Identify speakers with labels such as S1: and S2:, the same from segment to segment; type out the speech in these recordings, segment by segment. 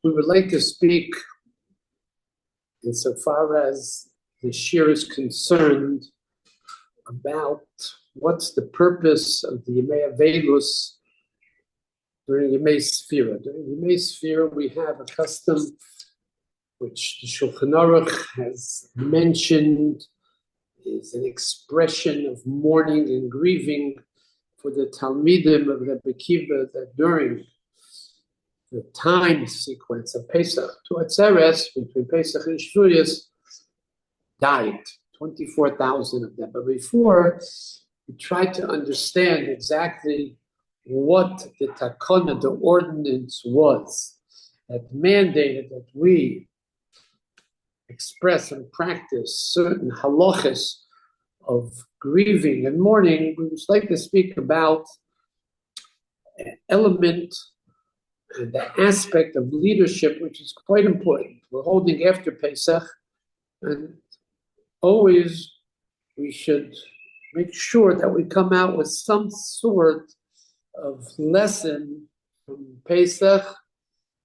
S1: We would like to speak, insofar as the Shiur is concerned, about what's the purpose of the Yemei Avelus during Yemei Sfira. During Yemei Sfira, we have a custom which the Shulchan Aruch has mentioned is an expression of mourning and grieving for the Talmidim of Rebbe Kiva that during the time sequence of Pesach to Atzeres, between Pesach and Shvuyos, died, 24,000 of them. But before, we tried to understand exactly what the takana, the ordinance was that mandated that we express and practice certain halachas of grieving and mourning. We would like to speak about an element and the aspect of leadership, which is quite important. We're holding after Pesach, and always we should make sure that we come out with some sort of lesson from Pesach,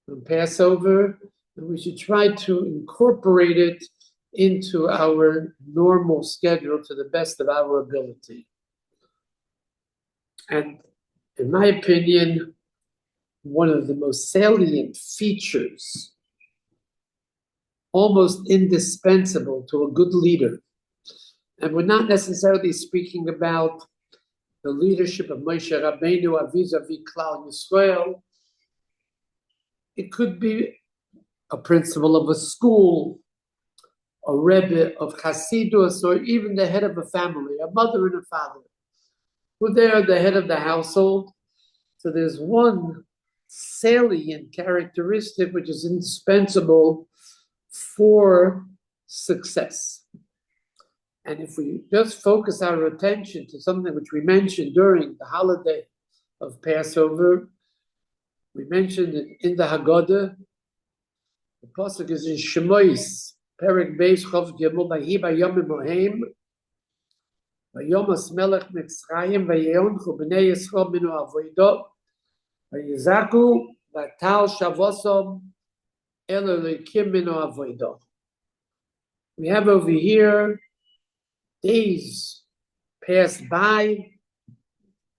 S1: from Passover, and we should try to incorporate it into our normal schedule to the best of our ability. And in my opinion, one of the most salient features, almost indispensable to a good leader, and we're not necessarily speaking about the leadership of Moshe Rabbeinu vis-a-vis Klal Yisrael. It could be a principal of a school, a rebbe of Hasidus, or even the head of a family, a mother and a father, who they are the head of the household. So there's one salient characteristic which is indispensable for success. And if we just focus our attention to something which we mentioned during the holiday of Passover, we mentioned it in the Haggadah. The pasuk is in Shemois, Perek Beis Chav Gimel, Vayi Bayom Mohem, Vayomas Melech Mitzrayim, Vayeonchu Bnei Yisrael Minu Avodah, Vayizaku Vatal Shavosom El Elokim Minu Avodah. We have over here days pass by.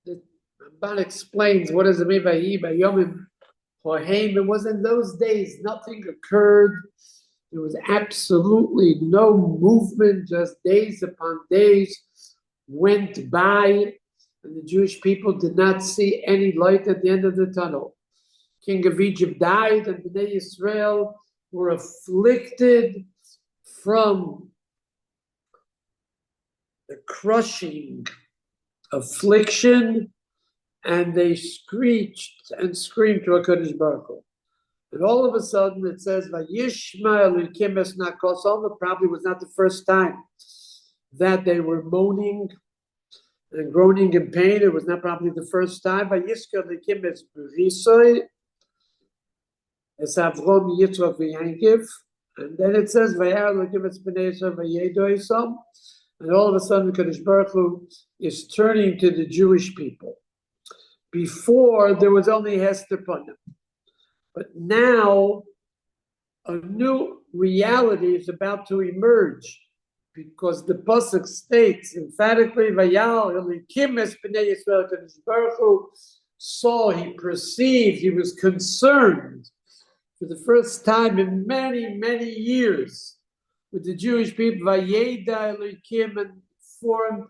S1: The Ramban explains what does it mean by Yom Hoheim. It was in those days, nothing occurred. There was absolutely no movement, just days upon days went by, and the Jewish people did not see any light at the end of the tunnel. King of Egypt died, and Bnei Israel were afflicted from the crushing affliction, and they screeched and screamed to HaKadosh Baruch Hu. And all of a sudden it says, Vayishma Elokim es nakosam. It probably was not the first time that they were moaning and groaning in pain. It was not probably the first time. Vayishka Elokim es b'risoi, es Avrom Yitzchak v'Yankiv. And then it says, Vayar Elokim es b'nei Yisrael v'yedo Yisam. And all of a sudden, Kadosh Baruch Hu is turning to the Jewish people. Before, there was only Hester Punim. But now, a new reality is about to emerge, because the pasuk states emphatically, "Vayal Elikim es b'nei Yisrael." Kadosh Baruch Hu saw, he perceived, he was concerned for the first time in many, many years with the Jewish people, Vayeda Elokim, and formed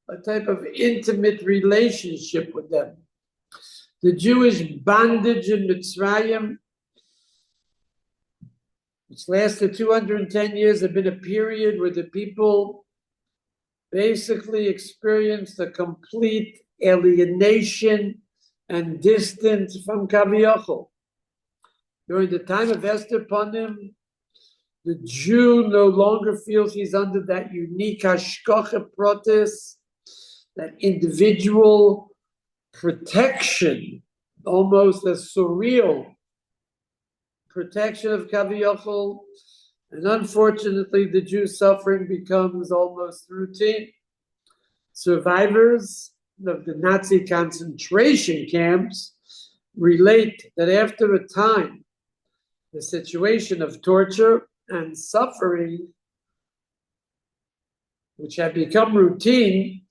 S1: a type of intimate relationship with them. The Jewish bondage in Mitzrayim, which lasted 210 years, had been a period where the people basically experienced a complete alienation and distance from Kaviyachol. During the time of Esther Panim, the Jew no longer feels he's under that unique hashkacha protis, that individual protection, almost a surreal protection of Kaviyachol. And unfortunately, the Jew suffering becomes almost routine. Survivors of the Nazi concentration camps relate that after a time, the situation of torture and suffering, which had become routine,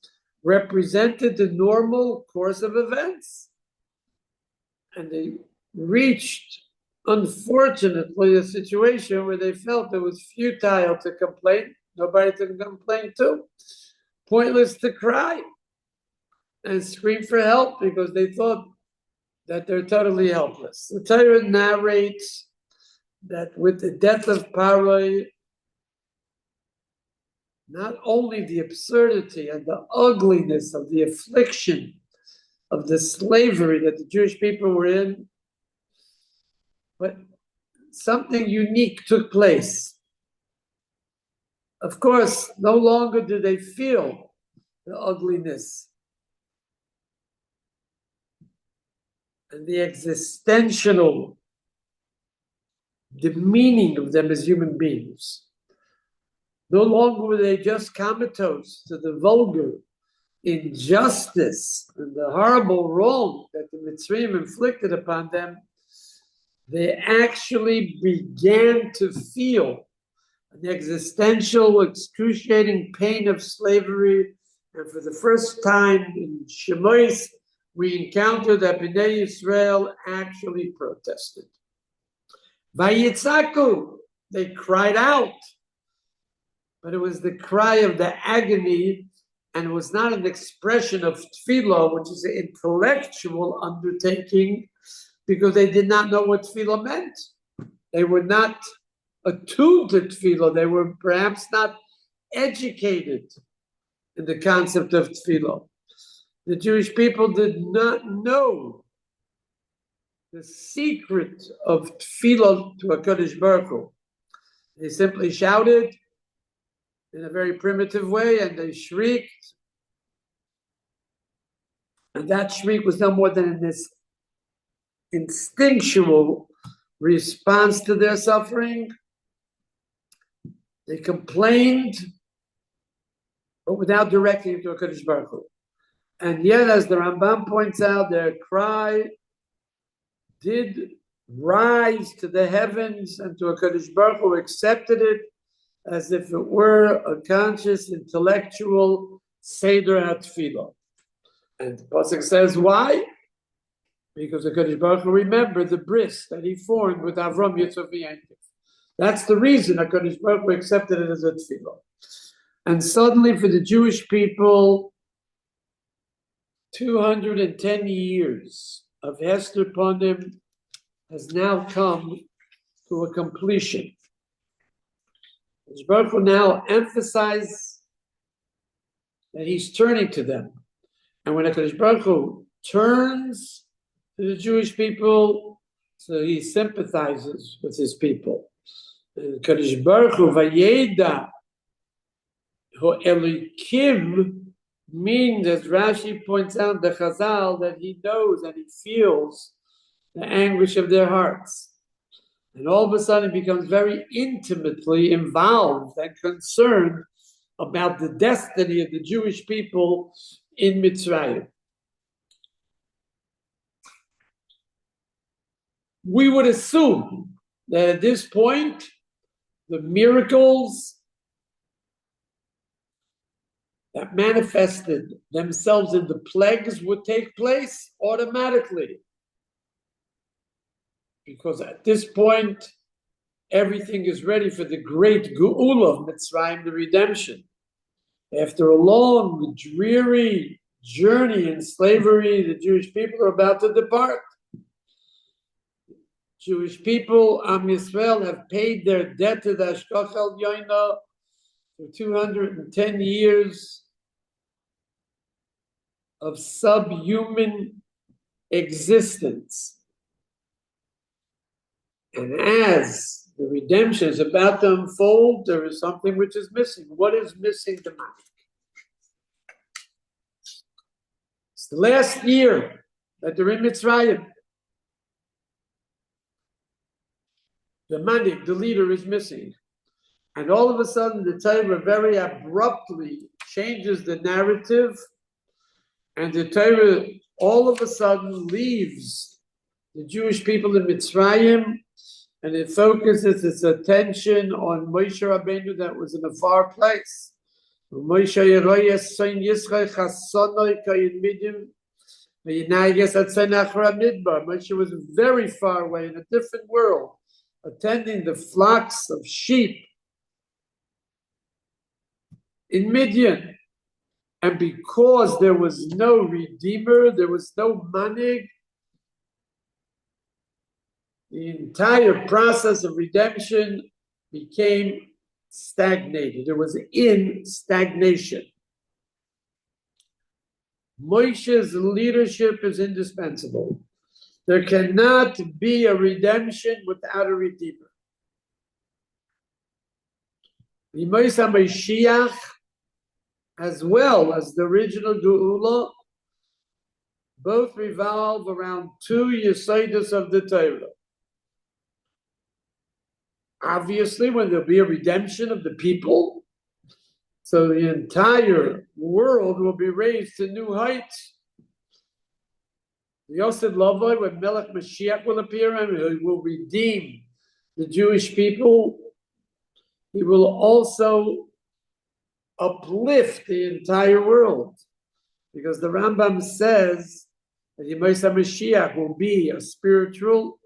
S1: represented the normal course of events. And they reached, unfortunately, a situation where they felt it was futile to complain, nobody to complain to, pointless to cry and scream for help because they thought that they're totally helpless. The Torah narrates that with the death of Paroi, not only the absurdity and the ugliness of the affliction of the slavery that the Jewish people were in, but something unique took place. Of course, no longer do they feel the ugliness and the existential demeaning of them as human beings. No longer were they just comatose to the vulgar injustice and the horrible wrong that the Mitzrayim inflicted upon them. They actually began to feel an existential, excruciating pain of slavery. And for the first time in Shemois, we encountered that Bnei Yisrael actually protested. Vayitzaku, they cried out. But it was the cry of the agony, and it was not an expression of tefillah, which is an intellectual undertaking, because they did not know what tefillah meant. They were not attuned to tefillah. They were perhaps not educated in the concept of tefillah. The Jewish people did not know the secret of tefillah to HaKadosh Baruch Hu. They simply shouted in a very primitive way, and they shrieked. And that shriek was no more than this instinctual response to their suffering. They complained, but without directing it to HaKadosh Baruch Hu. And yet, as the Rambam points out, their cry did rise to the heavens, and to HaKadosh Baruch Hu accepted it as if it were a conscious, intellectual Seder HaTfilah. And the Pasuk says, why? Because HaKadosh Baruch Hu remembered the bris that he formed with Avram, Yitzchak, and Yaakov. That's the reason HaKadosh Baruch Hu accepted it as a tefillah. And suddenly for the Jewish people, 210 years of Hester Panim has now come to a completion. HaKadosh Baruch Hu now emphasizes that he's turning to them. And when HaKadosh Baruch Hu turns to the Jewish people, so he sympathizes with his people. And HaKadosh Baruch Hu, Vayeda Hu Elikim, means, as Rashi points out, the Chazal, that he knows and he feels the anguish of their hearts. And all of a sudden he becomes very intimately involved and concerned about the destiny of the Jewish people in Mitzrayim. We would assume that at this point, the miracles that manifested themselves in the plagues would take place automatically. Because at this point, everything is ready for the great Geula of Mitzrayim, the redemption. After a long, dreary journey in slavery, the Jewish people are about to depart. Jewish people, Am Yisrael, have paid their debt to the Ashkoch Elyono for 210 years of subhuman existence. And as the redemption is about to unfold, there is something which is missing. What is missing? The money. It's the last year that they're in Mitzrayim. The manik, the leader, is missing. And all of a sudden, the Torah very abruptly changes the narrative, and the Torah all of a sudden leaves the Jewish people in Mitzrayim and it focuses its attention on Moshe Rabbeinu that was in a far place. Moshe was very far away in a different world, attending the flocks of sheep in Midian. And because there was no Redeemer, there was no Manig, the entire process of redemption became stagnated. It was in stagnation. Moshe's leadership is indispensable. There cannot be a redemption without a Redeemer. The Mashiach, as well as the original Geula, both revolve around two Yesodus of the Torah. Obviously, when there'll be a redemption of the people, so the entire world will be raised to new heights. The Yosef Lavoi, when Melech Mashiach will appear and he will redeem the Jewish people, he will also uplift the entire world. Because the Rambam says that Yemais HaMashiach will be a spiritual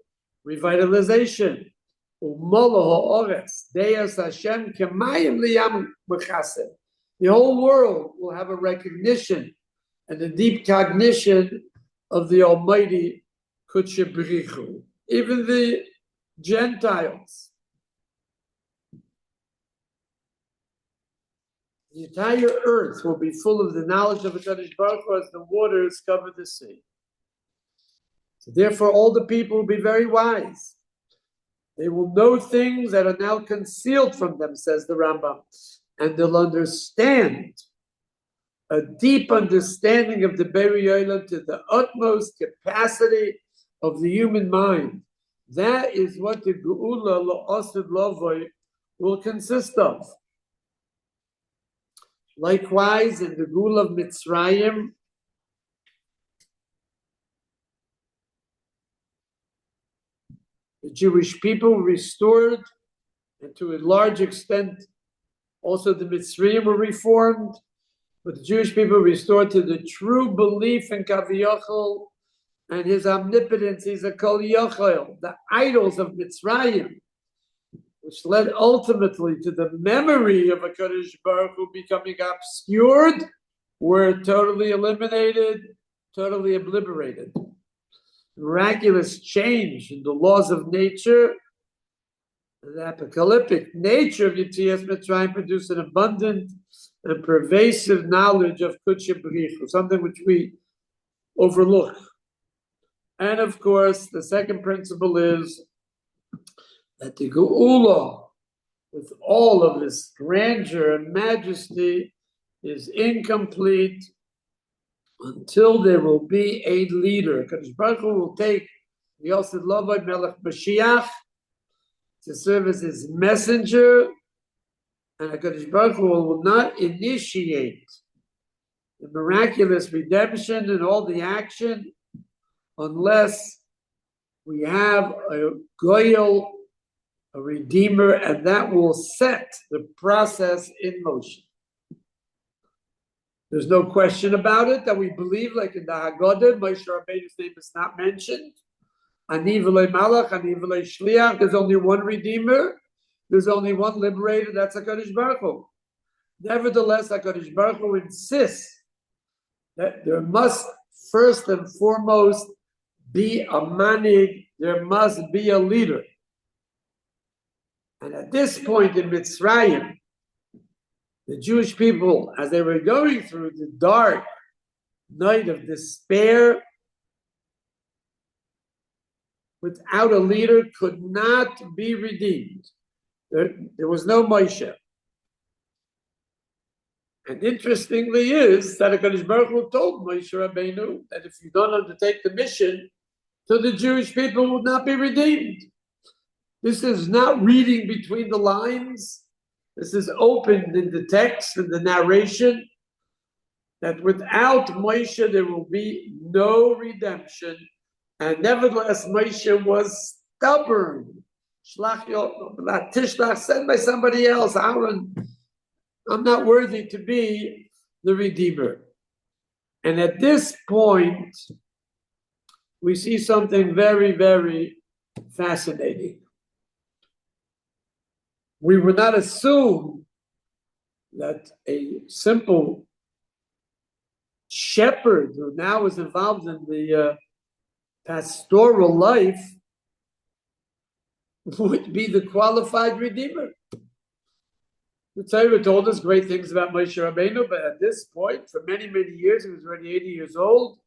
S1: revitalization. The whole world will have a recognition and a deep cognition of the Almighty Kudshe B'richu. Even the Gentiles. The entire earth will be full of the knowledge of the Kadosh Baruch Hu as the waters cover the sea. So therefore, all the people will be very wise. They will know things that are now concealed from them, says the Rambam, and they'll understand a deep understanding of the Beri Olam to the utmost capacity of the human mind. That is what the Geula La'asud Lavoi will consist of. Likewise, in the Geula of Mitzrayim, the Jewish people were restored, and to a large extent, also the Mitzrayim were reformed, but the Jewish people were restored to the true belief in Kaviyachol and his omnipotence. He's a Kol Yachol, the idols of Mitzrayim, which led ultimately to the memory of a Kadosh Baruch Hu becoming obscured, were totally eliminated, totally obliterated. Miraculous change in the laws of nature, the apocalyptic nature of Yetzias Mitzrayim produced an abundant and pervasive knowledge of Kudshe B'richu, something which we overlook. And of course, the second principle is that the Geula, with all of its grandeur and majesty, is incomplete until there will be a leader. Kadosh Baruch Hu will take the Yosef Lavoi Melech Mashiach to serve as his messenger, and Kadosh Baruch Hu will not initiate the miraculous redemption and all the action unless we have a goyel, a redeemer, and that will set the process in motion. There's no question about it that we believe, like in the Haggadah, Moshe Rabbeinu's name is not mentioned. Ani v'lei malach, ani v'lei shliach. There's only one redeemer. There's only one liberator. That's HaKadosh Baruch Hu. Nevertheless, HaKadosh Baruch Hu insists that there must first and foremost be a manig. There must be a leader. And at this point in Mitzrayim, the Jewish people, as they were going through the dark night of despair, without a leader, could not be redeemed. There was no Moshe. And interestingly is that HaKadosh Baruch Hu told Moshe Rabbeinu that if you don't undertake the mission, so the Jewish people would not be redeemed. This is not reading between the lines. This is opened in the text and the narration that without Moshe there will be no redemption. And nevertheless, Moshe was stubborn. Tishlach, send by somebody else. Aaron, I'm not worthy to be the Redeemer. And at this point, we see something very, very fascinating. We would not assume that a simple shepherd who now is involved in the pastoral life would be the qualified Redeemer. The Torah told us great things about Moshe Rabbeinu, but at this point, for many, many years, he was already 80 years old.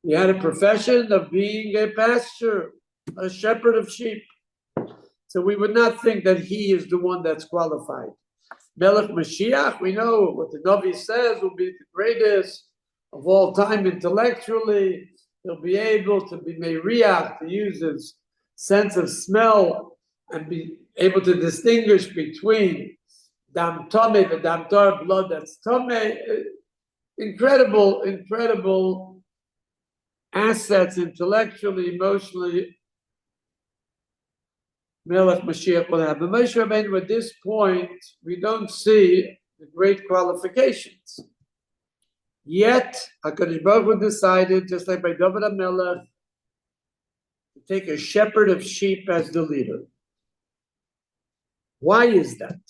S1: He had a profession of being a pastor, a shepherd of sheep. So we would not think that he is the one that's qualified. Melech Mashiach, we know what the Navi says, will be the greatest of all time intellectually. He'll be able to be Meriach, to use his sense of smell and be able to distinguish between Dam Tomei and Dam Tor, blood that's Tomei. Incredible assets intellectually, emotionally. Melech Mashiach will have. But Moshe Rabbeinu, at this point, we don't see the great qualifications. Yet, HaKadosh Baruch Hu decided, just like by David HaMelech, to take a shepherd of sheep as the leader. Why is that?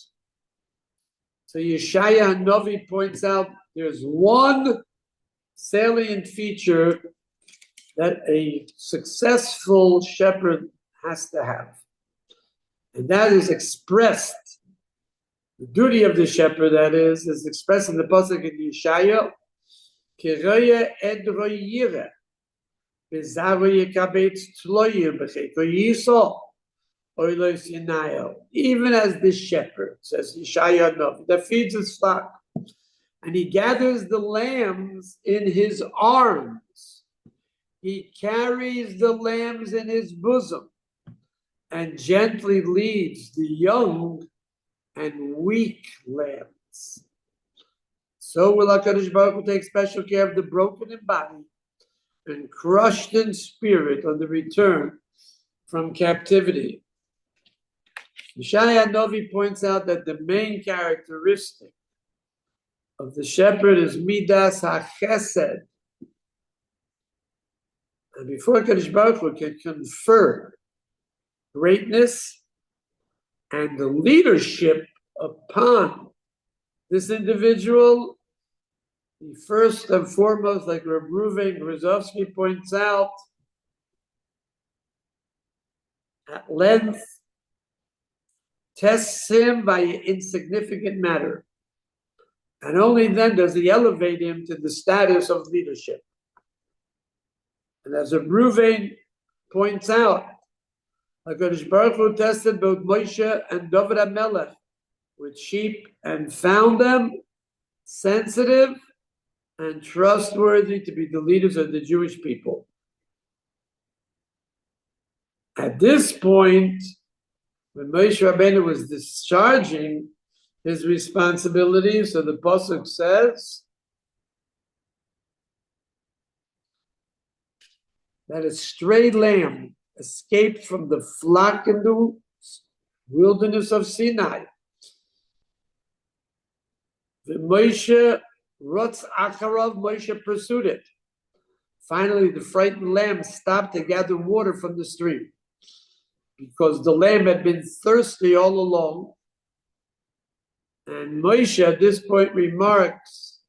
S1: So Yeshaya Hanavi points out there's one salient feature that a successful shepherd has to have. And that is expressed, the duty of the shepherd, that is expressed in the pasuk in Yeshaya, Kiroye edro yireh, bezaru yekabetz tloyir b'cheiko yiso, oilos yinayo. Even as the shepherd, says Yeshaya Novi, that feeds his flock, and he gathers the lambs in his arms. He carries the lambs in his bosom, and gently leads the young and weak lambs. So will HaKadosh Baruch Hu take special care of the broken in body and crushed in spirit on the return from captivity. Yeshaya Novi points out that the main characteristic of the shepherd is Midas HaChesed. And before HaKadosh Baruch Hu can confer greatness and the leadership upon this individual, he first and foremost, like Reb Ruven Grozovsky points out, at length tests him by an insignificant matter. And only then does he elevate him to the status of leadership. And as Reb Ruven points out, HaKadosh Baruch Hu tested both Moshe and David HaMelech with sheep and found them sensitive and trustworthy to be the leaders of the Jewish people. At this point, when Moshe Rabbeinu was discharging his responsibilities, so the pasuk says that a stray lamb escaped from the flock in the wilderness of Sinai. The Moshe Rotz Acharav, Moshe pursued it. Finally, the frightened lamb stopped to gather water from the stream because the lamb had been thirsty all along. And Moshe at this point remarks,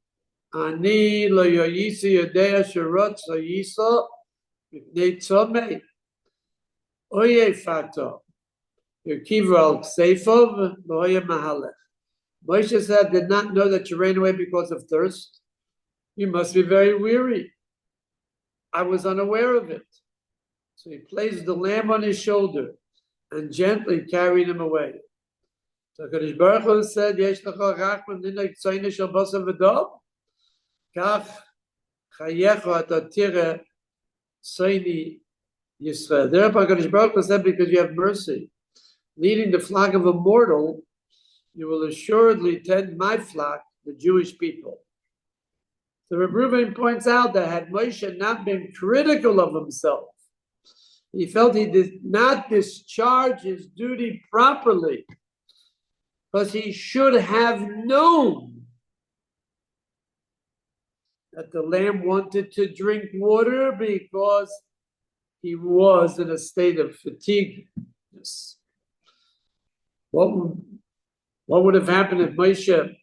S1: Ani lo yoyisi yodea sherot so yiso mipnei tzomei. Oye fato, Yerkiva al Seifov, Loya Mahalech. Moshe said, did not know that you ran away because of thirst. You must be very weary. I was unaware of it. So he placed the lamb on his shoulder and gently carried him away. So HaKadosh Baruch Hu said, Yesh lecha rachman linay tzayne shel basar v'dam, kach chayecha ata tira tzayni Yisrael. Therefore, HaKadosh Baruch Hu said, because you have mercy, leading the flock of a mortal, you will assuredly tend my flock, the Jewish people. So Reb Ruven points out that had Moshe not been critical of himself He felt he did not discharge his duty properly because he should have known that the lamb wanted to drink water because he was in a state of fatigue. What would have happened if Moshe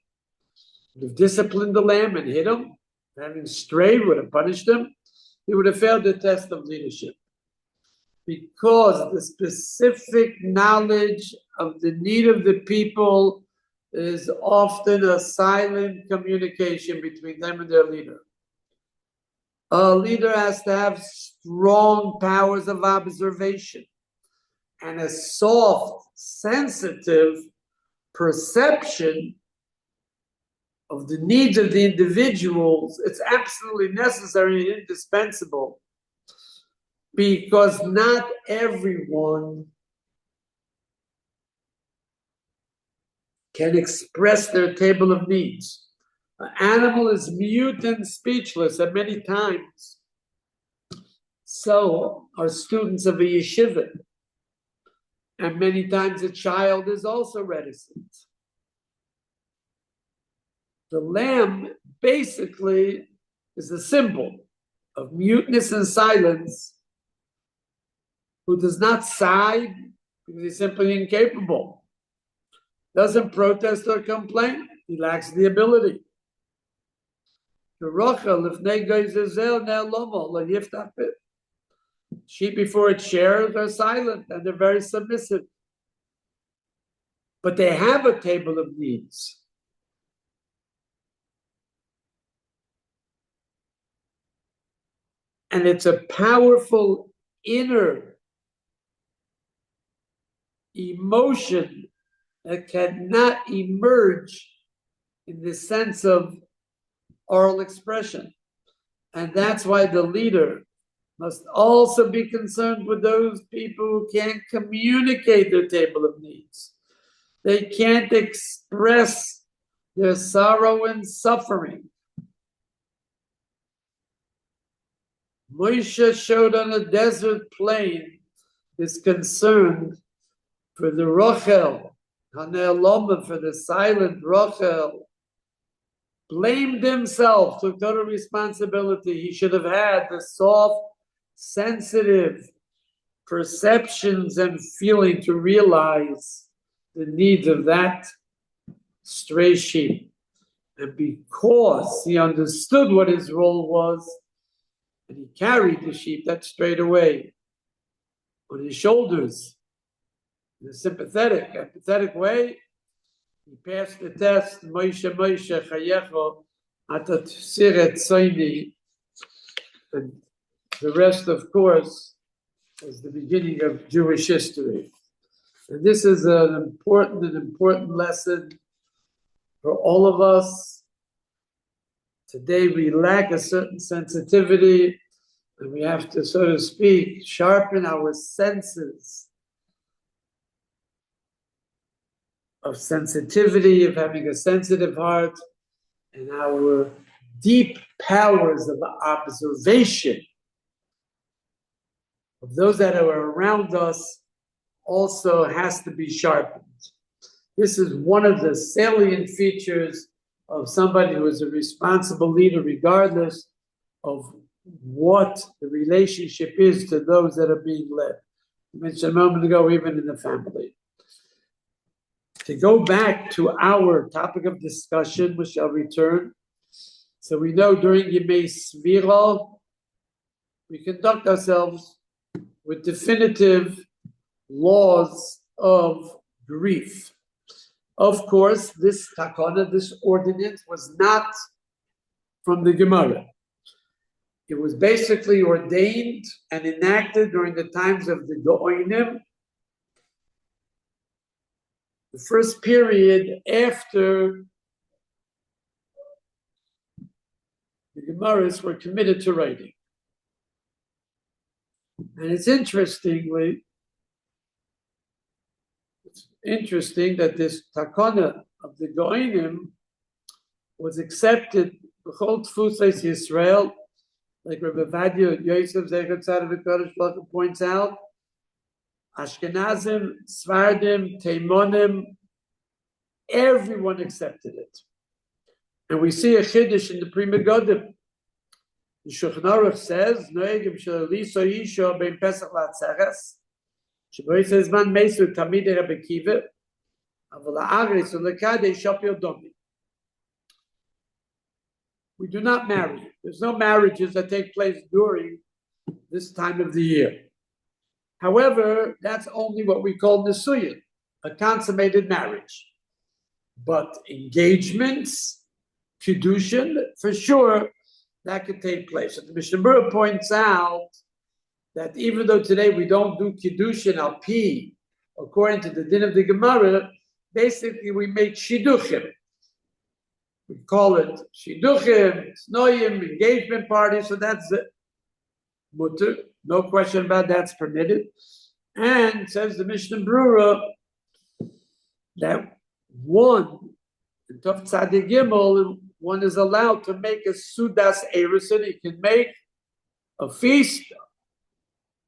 S1: would have disciplined the lamb and hit him? Having strayed would have punished him. He would have failed the test of leadership. Because the specific knowledge of the need of the people is often a silent communication between them and their leader. A leader has to have strong powers of observation and a soft, sensitive perception of the needs of the individuals. It's absolutely necessary and indispensable, because not everyone can express their table of needs. An animal is mute and speechless at many times. So are students of a yeshiva. And many times a child is also reticent. The lamb basically is a symbol of muteness and silence, who does not sigh because he's simply incapable, doesn't protest or complain, he lacks the ability. Sheep before it shares are silent and they're very submissive. But they have a table of needs. And it's a powerful inner emotion that cannot emerge in the sense of oral expression. And that's why the leader must also be concerned with those people who can't communicate their table of needs. They can't express their sorrow and suffering. Moshe showed on a desert plain his concern for the Rochel, Hane'eloma, for the silent Rochel, blamed himself, took total responsibility. He should have had the soft, sensitive perceptions and feeling to realize the needs of that stray sheep. And because he understood what his role was, and he carried the sheep that strayed away on his shoulders in a sympathetic, empathetic way, he passed the test. Moshe, Moshe, Chayecho, Ata Tsiret Soini. And the rest, of course, is the beginning of Jewish history. And this is an important lesson for all of us. Today we lack a certain sensitivity, and we have to, so to speak, sharpen our senses of sensitivity, of having a sensitive heart, and our deep powers of observation of those that are around us also has to be sharpened. This is one of the salient features of somebody who is a responsible leader, regardless of what the relationship is to those that are being led. I mentioned a moment ago, even in the family. To go back to our topic of discussion, we shall return. So we know during Yemei Svira, we conduct ourselves with definitive laws of grief. Of course, this takana, this ordinance, was not from the Gemara. It was basically ordained and enacted during the times of the Go'onim, the first period after the Gemaras were committed to writing. And it's interesting that this takana of the Go'onim was accepted b'chol tfusas Yisrael Like Rabbi Vadia Yosef Zecher Tzaddik Kodesh Baruch Hu points out, Ashkenazim, Sfardim, Teimonim, everyone accepted it. And we see a chiddush in the Pri Megadim. The Shulchan Aruch says, "Noegim shelaliso isha bein Pesach la'atzeres, sheboi says man mesu tamidei Rabbi Kiva, aval ha'agris u'lekadei shapio domi." We do not marry. There's no marriages that take place during this time of the year. However, that's only what we call nisuyin, a consummated marriage. But engagements, kiddushin, for sure, that could take place. And the Mishnah Berurah points out that even though today we don't do kiddushin al pi, according to the din of the Gemara, basically we make shidduchim. We call it shidduchim, snoyim, engagement party, so that's it. Mutter, no question about that's permitted. And says the Mishnah Berurah that one, in Tov Tzadik Gimel, one is allowed to make a sudas erusin. He can make a feast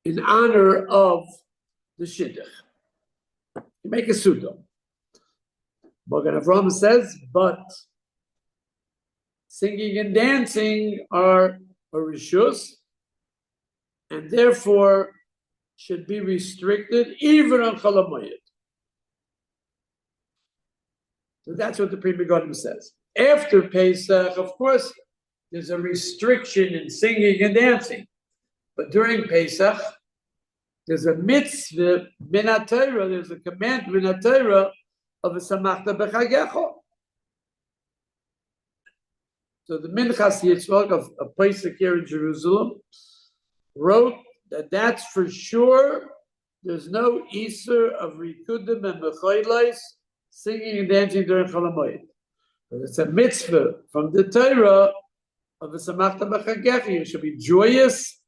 S1: in honor of the shidduch. You make a suda. Magen Avraham says, but singing and dancing are a rishus, and therefore should be restricted even on Chol HaMoed. So that's what the Pri Megadim says. After Pesach, of course, there's a restriction in singing and dancing. But during Pesach, there's a mitzvah min HaTorah, there's a command min HaTorah of a samachta b'chagecha. So the Minchas Yitzchak of Pesach here in Jerusalem wrote that that's for sure. There's no Isur of Rikudim and Mechoilais, singing and dancing during Chol HaMoed. But it's a mitzvah from the Torah of a samachta b'chagecha. You should be joyous,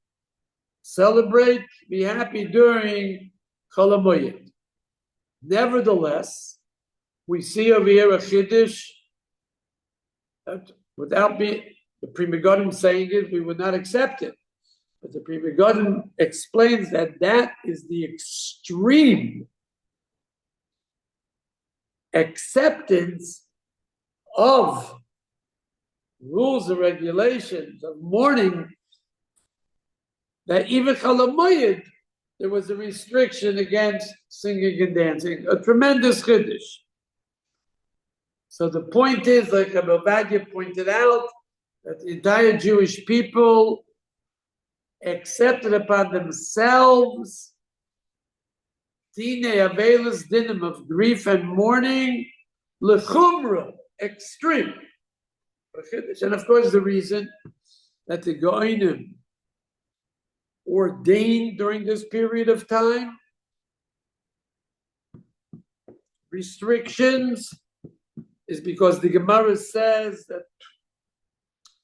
S1: celebrate, be happy during Chol HaMoed. Nevertheless, we see over here a chiddush that without the Pri Megadim saying it, we would not accept it. But the Pri Megadim explains that that is the extreme acceptance of rules and regulations of mourning, that even Chol HaMoed, there was a restriction against singing and dancing, a tremendous chiddush. So the point is, like Rabbi Vadia pointed out, that the entire Jewish people accepted upon themselves Dinei Avelis, dinim of grief and mourning, lechumra, extreme. And of course, the reason that the Goinim ordained during this period of time restrictions is because the Gemara says that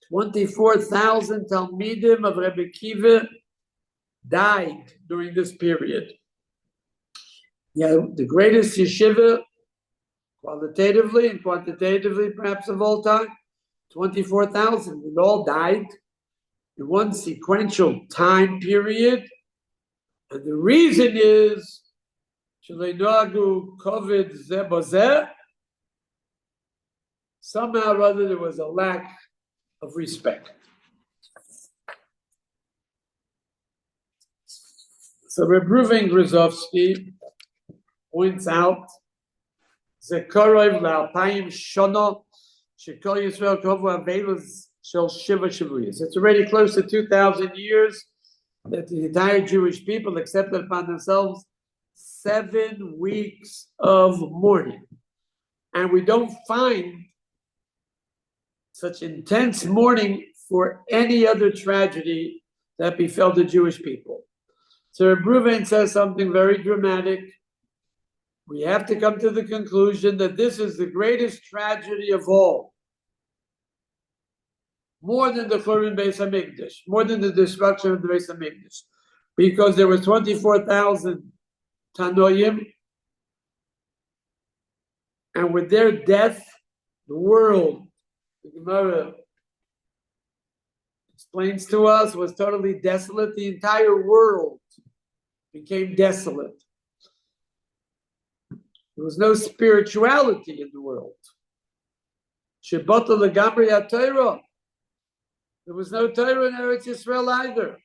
S1: 24,000 Talmidim of Rebbe Kiva died during this period. Yeah, the greatest yeshiva, qualitatively and quantitatively, perhaps of all time, 24,000. It all died in one sequential time period. And the reason is, somehow or other there was a lack of respect. So Reb Reuven Grozovsky points out, Zekorov la'alpayim shana shekol Yisrael kovu avelos shel shiva shavuyos. It's already close to 2,000 years that the entire Jewish people accepted upon themselves 7 weeks of mourning. And we don't find such intense mourning for any other tragedy that befell the Jewish people. So Reb Reuven says something very dramatic. We have to come to the conclusion that this is the greatest tragedy of all. More than the Churban Beis HaMikdash, more than the destruction of the Beis HaMikdash. Because there were 24,000 Tanoim, and with their death, the world, the Gemara, it's explains to us, was totally desolate. The entire world became desolate. There was no spirituality in the world. There was no Torah in Eretz Yisrael either,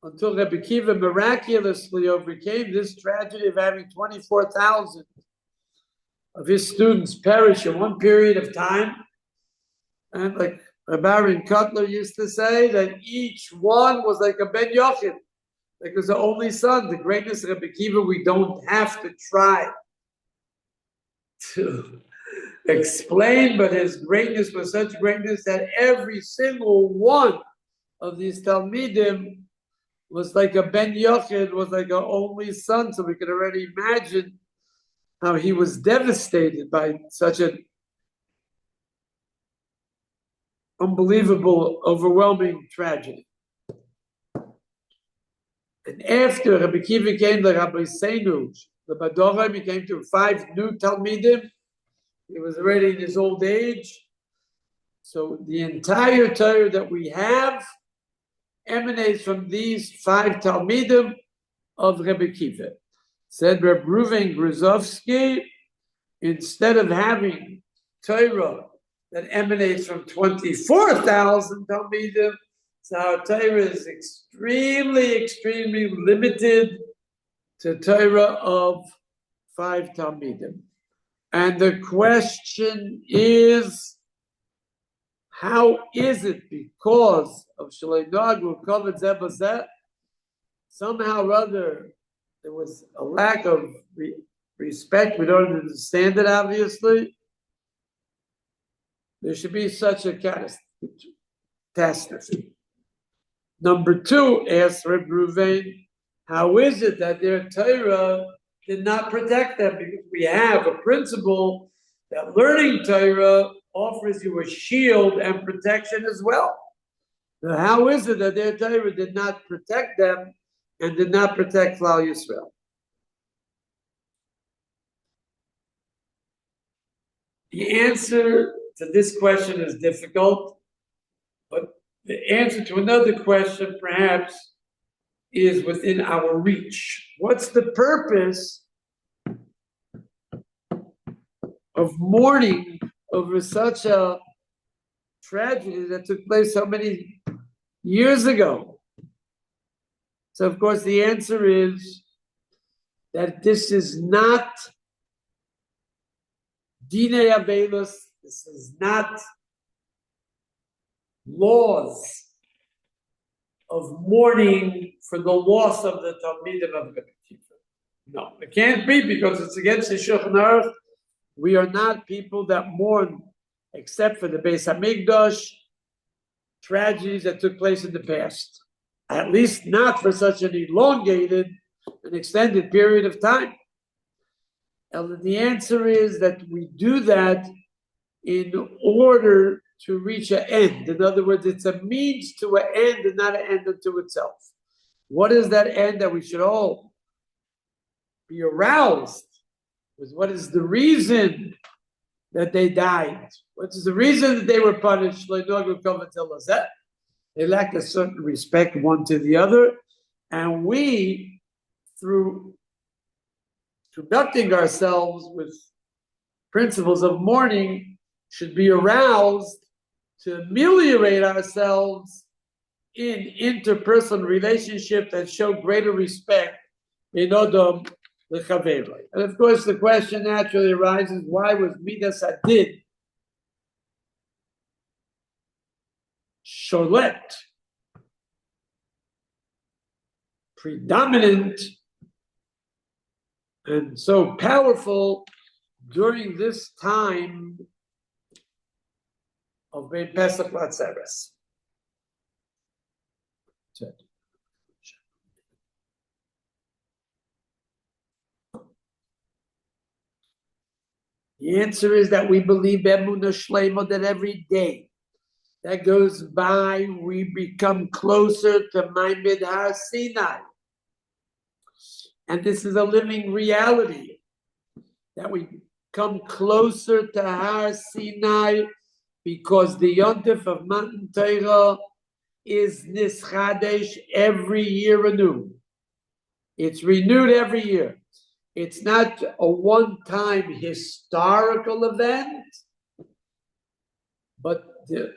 S1: until Rebbe Kiva miraculously overcame this tragedy of having 24,000 of his students perish in one period of time. And like Baron Cutler used to say, that each one was like a Ben Yochid, like it was the only son. The greatness of Rebbe Kiva, we don't have to try to explain, but his greatness was such greatness that every single one of these Talmidim was like a Ben Yochid, was like an only son. So we can already imagine how he was devastated by such an unbelievable, overwhelming tragedy. And after Rabbi Kiva came to Rabbi Seinu, the Badorim, he came to 5 new Talmidim. He was already in his old age. So the entire Torah that we have emanates from these 5 Talmidim of Rabbi Kiva. Said Reb Reuven Gruzovsky, instead of having Torah that emanates from 24,000 Talmidim, so our Torah is extremely, extremely limited to Torah of 5 Talmidim. And the question is, how is it because of Shalei Nagu Kovet Zebazet, somehow or other there was a lack of respect? We don't understand it, obviously. There should be such a catastrophe. Number 2, asks Reb Reuven, how is it that their Torah did not protect them? Because we have a principle that learning Torah offers you a shield and protection as well. Now, how is it that their Torah did not protect them and did not protect Klal Yisrael? The answer to this question is difficult, but the answer to another question perhaps is within our reach. What's the purpose of mourning over such a tragedy that took place so many years ago? So, of course, the answer is that this is not Dinei Avelos, this is not laws of mourning for the loss of the Talmidim of Rebbe Kiva. No, it can't be, because it's against the Shulchan Aruch. We are not people that mourn except for the Beis Hamikdash tragedies that took place in the past. At least not for such an elongated and extended period of time. And the answer is that we do that in order to reach an end. In other words, it's a means to an end and not an end unto itself. What is that end that we should all be aroused with? What is the reason that they died? What is the reason that they were punished? They lacked a certain respect one to the other. And we, through conducting ourselves with principles of mourning, should be aroused to ameliorate ourselves in interpersonal relationships and show greater respect in Odom l'chaveroi. And of course, the question naturally arises: why was Midas Hadin sholet, predominant, and so powerful during this time of Ben Pesach Latzeres? The answer is that we believe Emunah Shleima, that every day that goes by, we become closer to Ma'amad Har Sinai. And this is a living reality, that we come closer to Har Sinai because the Yontif of Matan Torah is nischadesh every year anew. It's renewed every year. It's not a one-time historical event, but the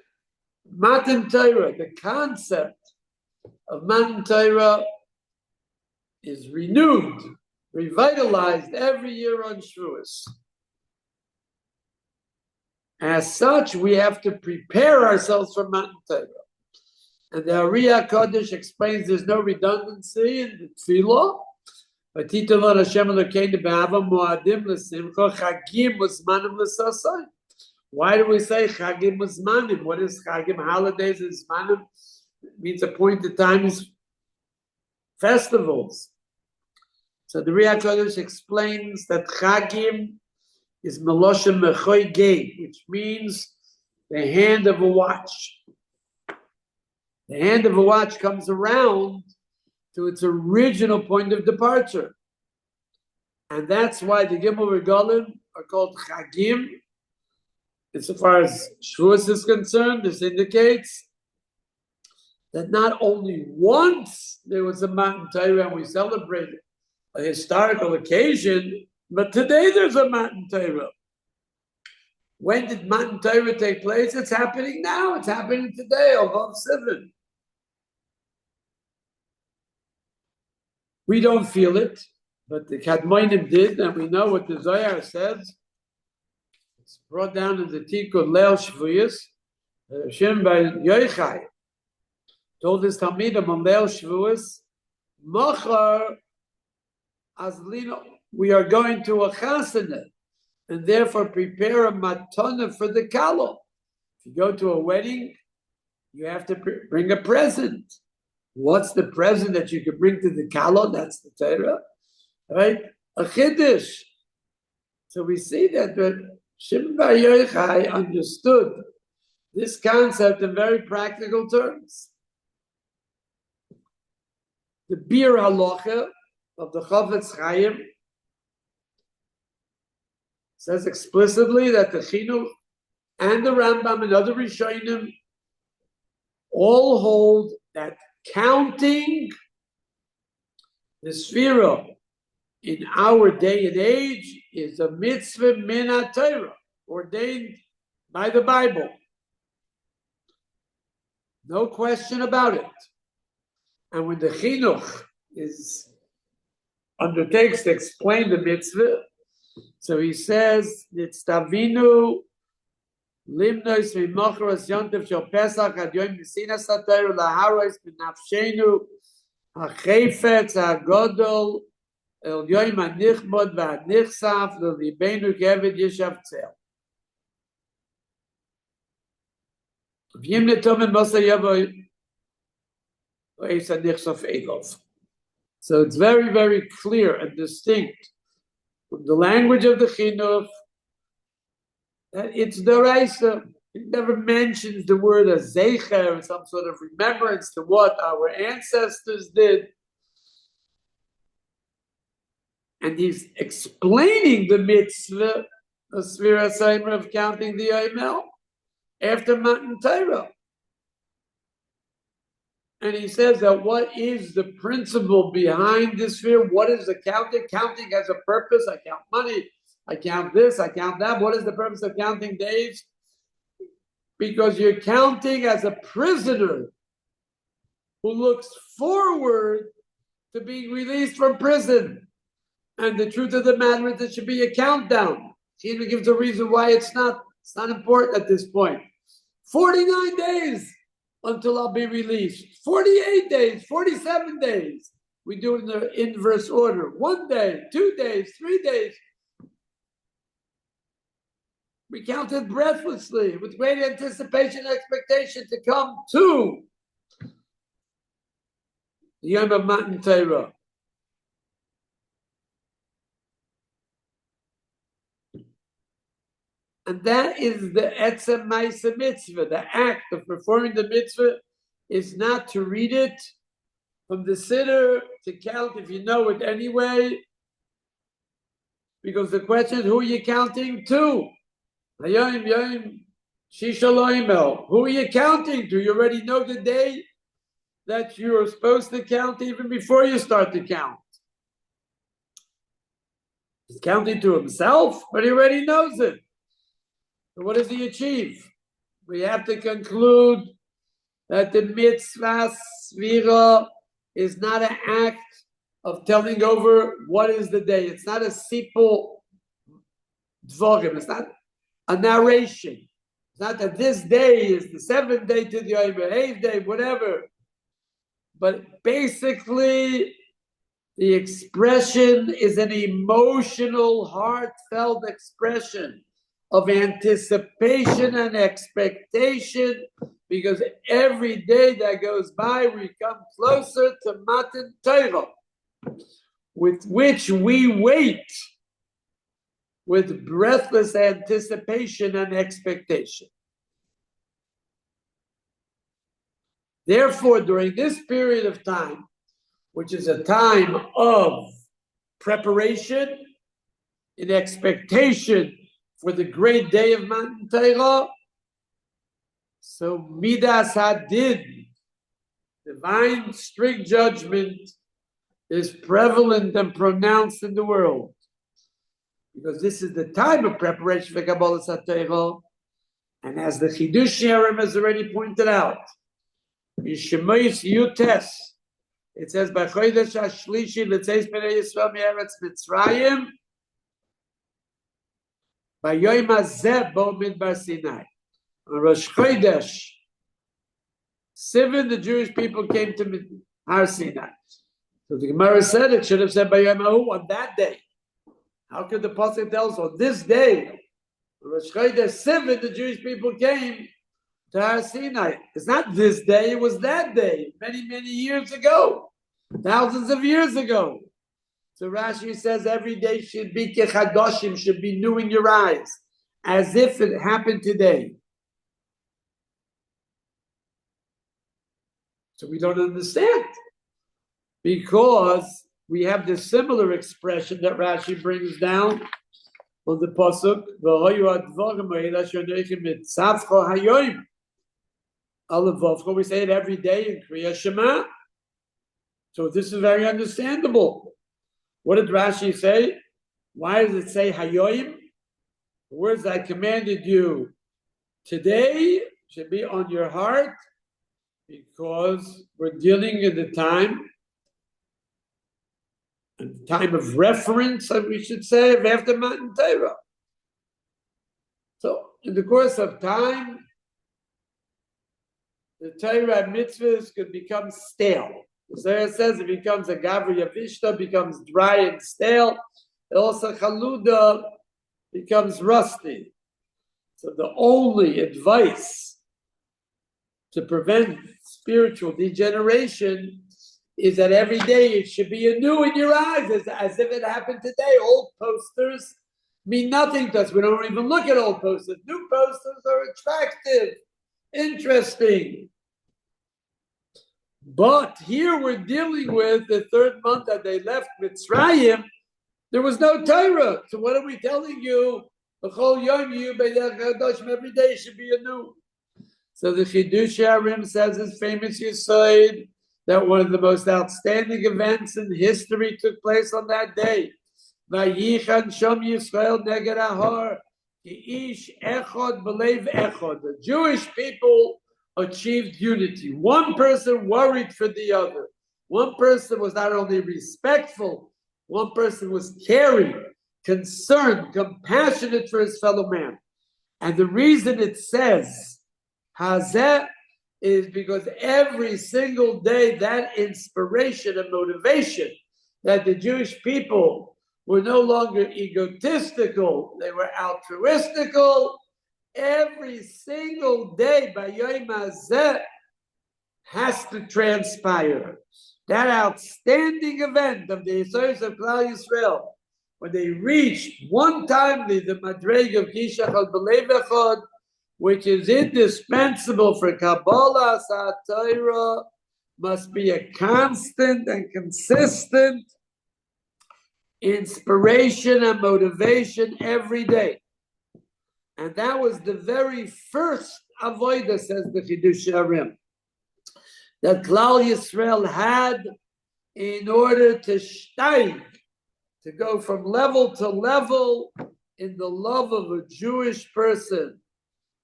S1: Matan Torah, the concept of Matan Torah is renewed, revitalized every year on Shavuos. As such, we have to prepare ourselves for Matan Torah. And the Ariyah Kodesh explains there's no redundancy in the tefillah. Why do we say Chagim Muzmanim? What is Chagim? Holidays and Zmanim? It means appointed times, festivals. So the Riyah Kodesh explains that Chagim is Meloshem Mechoy Gei, which means the hand of a watch. The hand of a watch comes around to its original point of departure. And that's why the Gimel Regalim are called Chagim. Insofar as Shavuos is concerned, this indicates that not only once there was a Matan Torah and we celebrated a historical occasion, but today there's a Matan Torah. When did Matan Torah take place? It's happening now. It's happening today, Elvav Sivan. We don't feel it, but the Kadmonim did, and we know what the Zohar says. It's brought down in the Tikkun Leil Shvuyos. Hashem by Yochai told his Talmidim on Leil Shvuyos, Machar Azlino, we are going to a chasana, and therefore prepare a matana for the kalo. If you go to a wedding, you have to bring a present. What's the present that you can bring to the kalo? That's the Torah, right? A chiddush. So we see that Shimon Bar Yochai understood this concept in very practical terms. The Bir Halacha of the Chofetz Chaim says explicitly that the Chinuch and the Rambam and other Rishonim all hold that counting the Sphira in our day and age is a mitzvah min HaTorah, ordained by the Bible. No question about it. And when the Chinuch undertakes to explain the mitzvah, so he says, Nitztavinu limnois v'mochros yontev shel Pesach ad yom mesinas HaTorah laharos b'nafshenu hachefetz hagodol el yom hanichbod v'hanichsaf l'libenu keved yishav tzel. V'yim netomim mosa yavo v'eis hanichsaf elov. So it's very, very clear and distinct from the language of the Chinuch that it's Doraisa. It never mentions the word as Zeicher, some sort of remembrance to what our ancestors did. And he's explaining the mitzvah, the Sphira Seimer of counting the Oimel, after Matan Torah. And he says that what is the principle behind this sphere? What is the counting? Counting has a purpose. I count money. I count this. I count that. What is the purpose of counting days? Because you're counting as a prisoner who looks forward to being released from prison. And the truth of the matter is there should be a countdown. He even gives a reason why it's not important at this point. 49 days until I'll be released. 48 days, 47 days. We do it in the inverse order. 1 day, 2 days, 3 days. We counted breathlessly with great anticipation and expectation to come to the Yom of Matan Torah. And that is the Etzem Maisa Mitzvah. The act of performing the mitzvah is not to read it from the siddur, to count if you know it anyway. Because the question is, who are you counting to? Hayom Yom Shisha Loimel. Who are you counting to? You already know the day that you're supposed to count even before you start to count. He's counting to himself, but he already knows it. So what does he achieve? We have to conclude that the mitzvah svira is not an act of telling over what is the day. It's not a simple dvorim. It's not a narration. It's not that this day is the seventh day to the Yom, eighth day, whatever. But basically, the expression is an emotional, heartfelt expression of anticipation and expectation, because every day that goes by, we come closer to Matan Torah, with which we wait with breathless anticipation and expectation. Therefore, during this period of time, which is a time of preparation, in expectation for the great day of Matan Torah, so Midas Hadin, divine strict judgment, is prevalent and pronounced in the world. Because this is the time of preparation for Kabbalah HaTorah, and as the Chidush Shiurim has already pointed out, in Shemois Yutes, it says, "B'chodesh hashlishi l'tzeis bnei Yisrael me'eretz Mitzrayim, b'yoyim hazeh bo midbar Sinai." On Rosh Chodesh, Sivan, the Jewish people came to Har Sinai. So the Gemara said it should have said b'yoyim hahu, on that day. How could the pasuk tell us on this day? On Rosh Chodesh, Sivan, the Jewish people came to Har Sinai. It's not this day, it was that day, many, many years ago, thousands of years ago. So Rashi says every day should be kechadoshim, should be new in your eyes, as if it happened today. So we don't understand, because we have this similar expression that Rashi brings down on the pasuk, we say it every day in Kriya Shema. So this is very understandable. What did Rashi say? Why does it say Hayoim? The words I commanded you today should be on your heart, because we're dealing in the time of reference, we should say, of after Matan Torah. So in the course of time, the Torah mitzvahs could become stale. The Torah says it becomes a gavri yavishta, becomes dry and stale. And also chaluda becomes rusty. So the only advice to prevent spiritual degeneration is that every day it should be anew in your eyes, as if it happened today. Old posters mean nothing to us. We don't even look at old posters. New posters are attractive, interesting. But here we're dealing with the third month that they left Mitzrayim. There was no Torah. So what are we telling you? Every day should be anew. So the Chidush Shiurim says his famous Yesod that one of the most outstanding events in history took place on that day. Vayichan Shom Yisrael neged Ahar, Ish Echad Belev Echad. The Jewish people achieved unity. One person worried for the other. One person was not only respectful, one person was caring, concerned, compassionate for his fellow man. And the reason it says Hazeh is because every single day that inspiration and motivation that the Jewish people were no longer egotistical, they were altruistical. Every single day by Yom Hazeh has to transpire. That outstanding event of the Yisrael of Klal Yisrael, when they reached one timely the Madreg of Kishachal B'Lev Echad, which is indispensable for Kabbalah HaTorah, must be a constant and consistent inspiration and motivation every day. And that was the very first avodah, says the Chidush Shiurim. that Klal Yisrael had in order to steig, to go from level to level in the love of a Jewish person.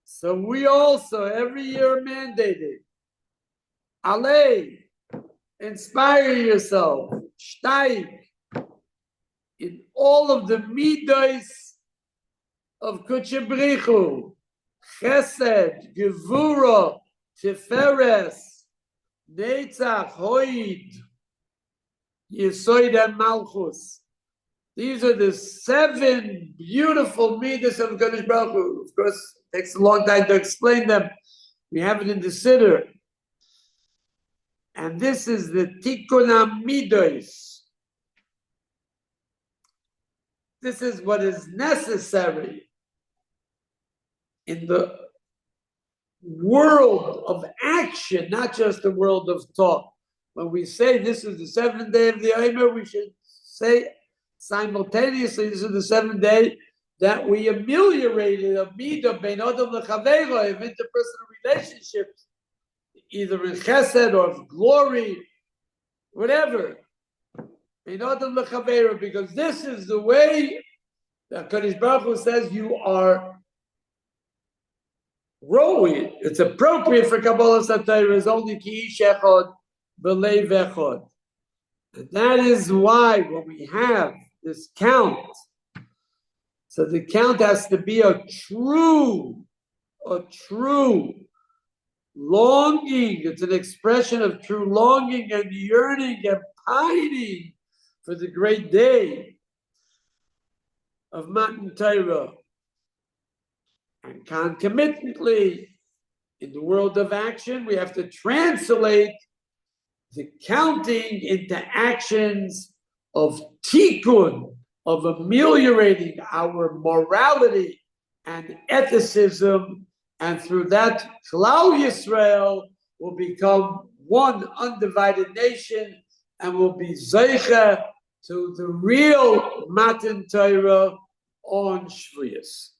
S1: So we also every year mandated, Alei, inspire yourself, steig, in all of the midos of Kuchebrichu, Chesed, Gevura, Tiferes, Netzach, Hoid, Yesoid, and Malchus. These are the 7 beautiful midas of Kadosh Baruch Hu. Of course, it takes a long time to explain them. We have it in the Siddur. And this is the Tikkun HaMidos. This is what is necessary in the world of action, not just the world of talk. When we say this is the 7th day of the Omer, we should say simultaneously this is the 7th day that we ameliorated a midah bein adam lechaveiro, of interpersonal relationships, either in chesed or of glory, whatever. Bein adam lechaveiro, because this is the way that Kadosh Baruch Hu says you are growing. It's appropriate for Kabbalah Satayra is only ki ish echad b'leiv echad. And that is why when we have this count, so the count has to be a true longing. It's an expression of true longing and yearning and pining for the great day of Matan Torah. And concomitantly, in the world of action, we have to translate the counting into actions of tikkun, of ameliorating our morality and ethicism, and through that, Klal Yisrael will become one undivided nation and will be zeicha to the real Matan Torah on Shvuyos.